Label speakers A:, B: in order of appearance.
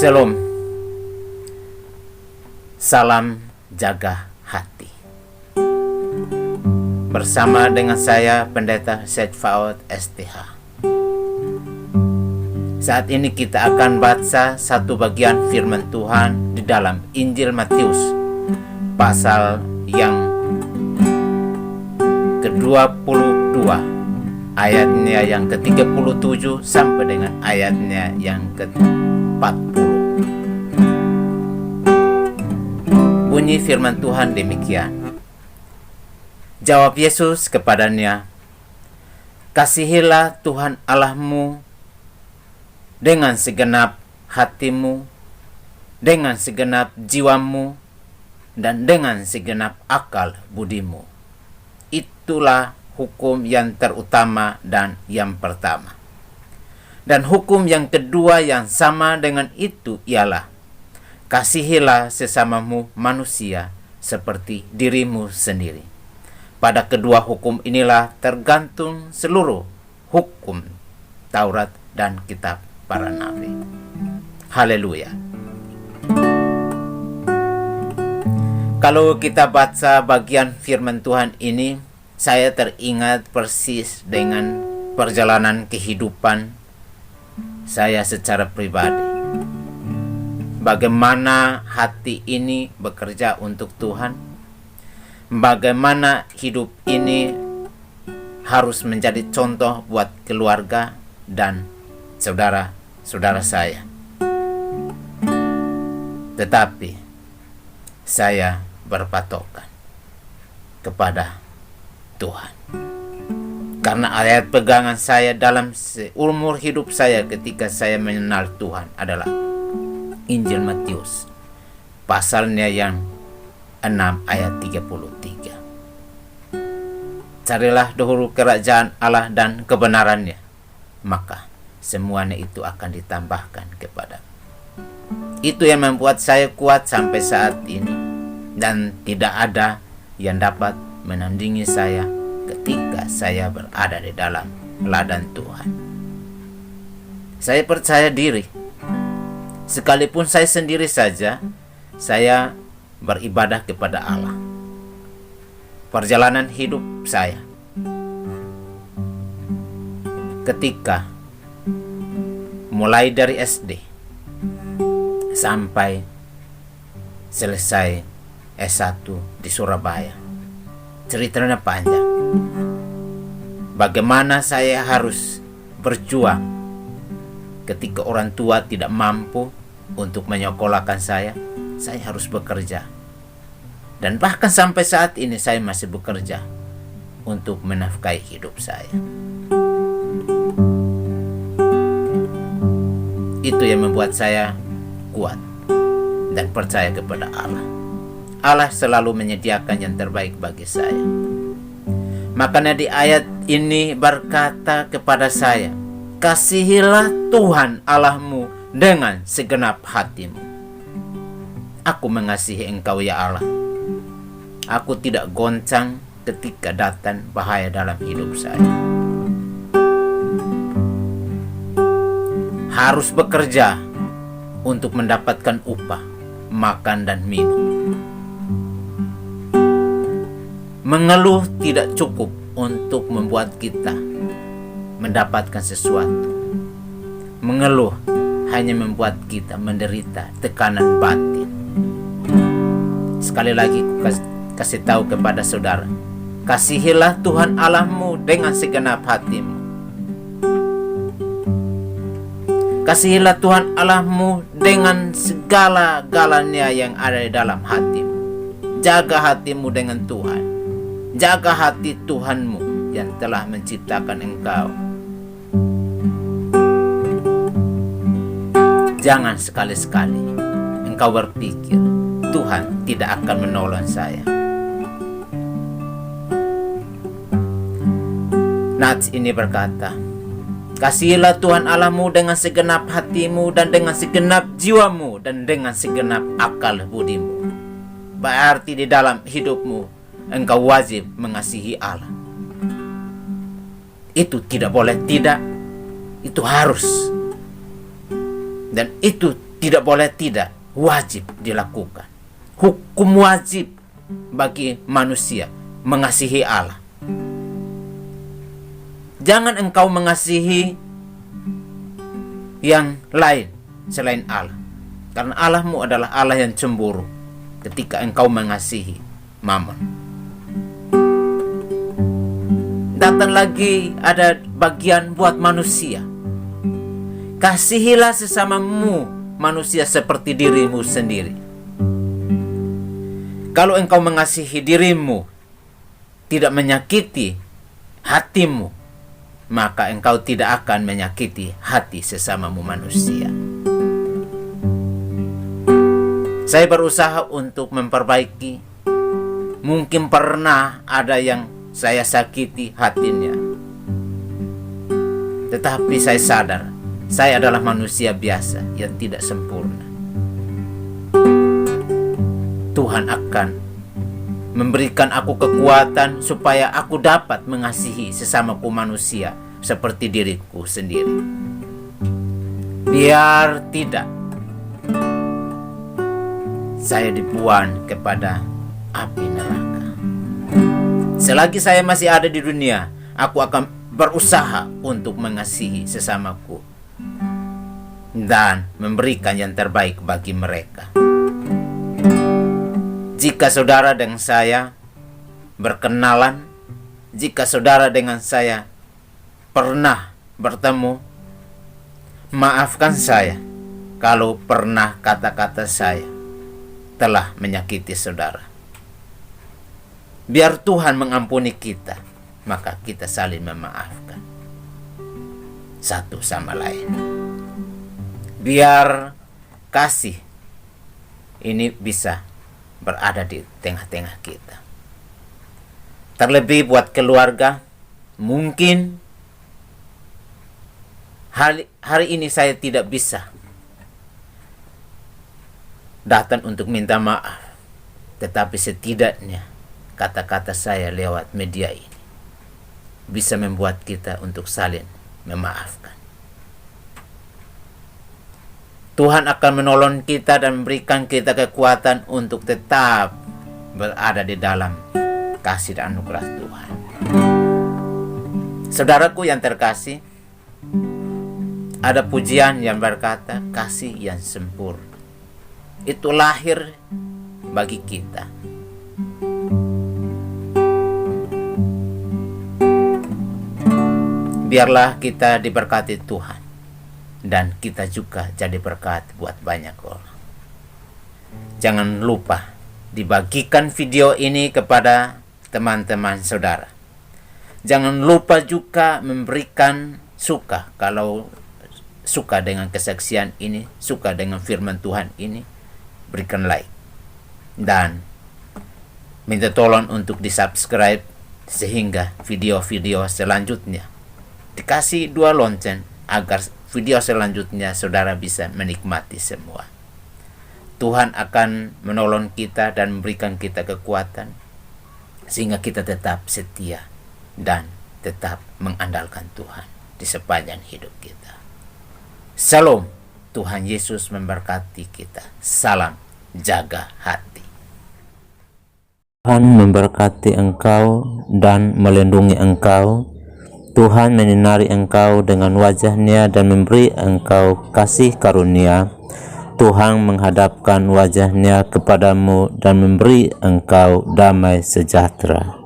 A: Shalom. Salam jaga hati. Bersama dengan saya Pendeta Syed Fauad STH. Saat ini kita akan baca satu bagian firman Tuhan di dalam Injil Matius pasal yang ke-22 ayatnya yang ke-37 sampai dengan ayatnya yang ke-40. Bunyi firman Tuhan demikian. Jawab Yesus kepadanya, "Kasihilah Tuhan Allahmu dengan segenap hatimu, dengan segenap jiwamu, dan dengan segenap akal budimu. Itulah hukum yang terutama dan yang pertama. Dan hukum yang kedua yang sama dengan itu ialah, kasihilah sesamamu manusia seperti dirimu sendiri. Pada kedua hukum inilah tergantung seluruh hukum Taurat dan kitab para nabi." Haleluya. Kalau kita baca bagian firman Tuhan ini, saya teringat persis dengan perjalanan kehidupan saya secara pribadi. Bagaimana hati ini bekerja untuk Tuhan, bagaimana hidup ini harus menjadi contoh buat keluarga dan saudara-saudara saya. Tetapi saya berpatokan kepada Tuhan. Karena ayat pegangan saya dalam seumur hidup saya ketika saya mengenal Tuhan adalah Injil Matius pasalnya yang 6 ayat 33. Carilah dahulu kerajaan Allah dan kebenarannya, maka semuanya itu akan ditambahkan kepada. Itu yang membuat saya kuat sampai saat ini, dan tidak ada yang dapat menandingi saya ketika saya berada di dalam ladang Tuhan. Saya percaya diri, sekalipun saya sendiri saja, saya beribadah kepada Allah. Perjalanan hidup saya ketika mulai dari SD sampai selesai S1 di Surabaya, ceritanya panjang. Bagaimana saya harus berjuang ketika orang tua tidak mampu untuk menyekolahkan saya harus bekerja. Dan bahkan sampai saat ini saya masih bekerja untuk menafkahi hidup saya. Itu yang membuat saya kuat dan percaya kepada Allah. Allah selalu menyediakan yang terbaik bagi saya. Makanya di ayat ini berkata kepada saya, "Kasihilah Tuhan Allahmu dengan segenap hatimu." Aku mengasihi Engkau ya Allah. Aku tidak goncang ketika datang bahaya dalam hidup saya. Harus bekerja untuk mendapatkan upah, makan dan minum. Mengeluh tidak cukup untuk membuat kita mendapatkan sesuatu. Mengeluh hanya membuat kita menderita tekanan batin. Sekali lagi kasih tahu kepada saudara, kasihilah Tuhan Allahmu dengan segenap hatimu. Kasihilah Tuhan Allahmu dengan segala-galanya yang ada di dalam hatimu. Jaga hatimu dengan Tuhan. Jaga hati Tuhanmu yang telah menciptakan engkau. Jangan sekali-sekali engkau berpikir Tuhan tidak akan menolong saya. Nats ini berkata, "Kasihilah Tuhan Allahmu dengan segenap hatimu dan dengan segenap jiwamu dan dengan segenap akal budimu." Berarti di dalam hidupmu engkau wajib mengasihi Allah. Itu tidak boleh tidak, itu harus. Dan itu tidak boleh tidak, wajib dilakukan. Hukum wajib bagi manusia mengasihi Allah. Jangan engkau mengasihi yang lain selain Allah, karena Allahmu adalah Allah yang cemburu ketika engkau mengasihi Mammon. Datang lagi ada bagian buat manusia. Kasihilah sesamamu manusia seperti dirimu sendiri. Kalau engkau mengasihi dirimu, tidak menyakiti hatimu, maka engkau tidak akan menyakiti hati sesamamu manusia. Saya berusaha untuk memperbaiki. Mungkin pernah ada yang saya sakiti hatinya, tetapi saya sadar saya adalah manusia biasa yang tidak sempurna. Tuhan akan memberikan aku kekuatan supaya aku dapat mengasihi sesamaku manusia seperti diriku sendiri. Biar tidak saya dibuang kepada api neraka. Selagi saya masih ada di dunia, aku akan berusaha untuk mengasihi sesamaku dan memberikan yang terbaik bagi mereka. Jika saudara dengan saya berkenalan, jika saudara dengan saya pernah bertemu, maafkan saya kalau pernah kata-kata saya telah menyakiti saudara. Biar Tuhan mengampuni kita, maka kita saling memaafkan satu sama lain. Biar kasih ini bisa berada di tengah-tengah kita. Terlebih buat keluarga, mungkin hari ini saya tidak bisa datang untuk minta maaf, tetapi setidaknya kata-kata saya lewat media ini bisa membuat kita untuk saling memaafkan. Tuhan akan menolong kita dan memberikan kita kekuatan untuk tetap berada di dalam kasih dan anugerah Tuhan. Saudaraku yang terkasih, ada pujian yang berkata kasih yang sempurna itu lahir bagi kita. Biarlah kita diberkati Tuhan, dan kita juga jadi berkat buat banyak orang. Jangan lupa dibagikan video ini kepada teman-teman saudara. Jangan lupa juga memberikan suka kalau suka dengan kesaksian ini, suka dengan firman Tuhan ini, berikan like. Dan minta tolong untuk di-subscribe sehingga video-video selanjutnya dikasih 2 lonceng agar video selanjutnya saudara bisa menikmati semua. Tuhan akan menolong kita dan memberikan kita kekuatan sehingga kita tetap setia dan tetap mengandalkan Tuhan di sepanjang hidup kita. Salam, Tuhan Yesus memberkati kita. Salam, jaga hati. Tuhan memberkati engkau dan melindungi engkau. Tuhan menyinari engkau dengan wajah-Nya dan memberi engkau kasih karunia. Tuhan menghadapkan wajah-Nya kepadamu dan memberi engkau damai sejahtera.